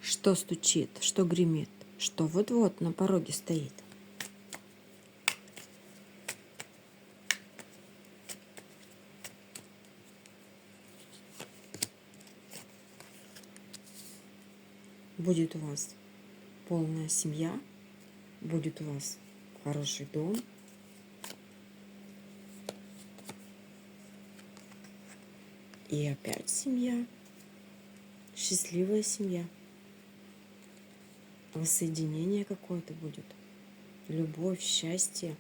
что стучит, что гремит, что вот-вот на пороге стоит. Будет у вас полная семья, будет у вас хороший дом, и опять семья, счастливая семья, воссоединение какое-то будет, любовь, счастье.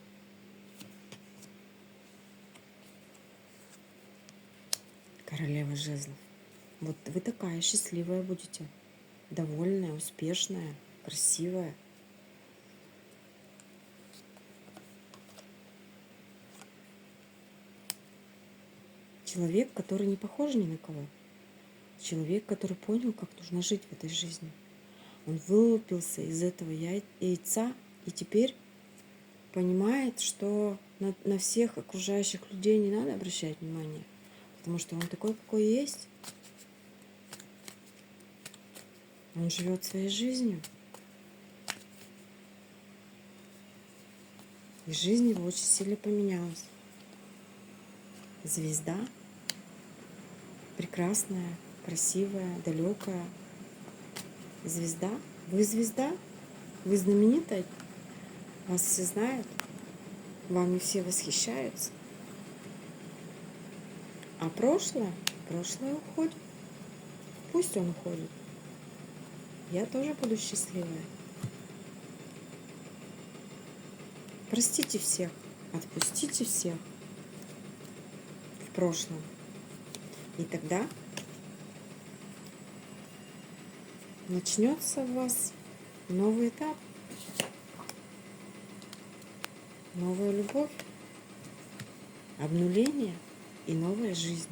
Королева жезлов. Вот вы такая счастливая будете, довольная, успешная, красивая. Человек, который не похож ни на кого. Человек, который понял, как нужно жить в этой жизни. Он вылупился из этого яйца и теперь понимает, что на всех окружающих людей не надо обращать внимание, потому что он такой, какой есть. Он живет своей жизнью. И жизнь его очень сильно поменялась. Звезда прекрасная, красивая, далекая. Звезда. Вы звезда? Вы знаменитая? Вас все знают? Вами все восхищаются? А прошлое уходит. Пусть он уходит. Я тоже буду счастливая. Простите всех, отпустите всех в прошлом. И тогда начнется у вас новый этап, новая любовь, обнуление и новая жизнь.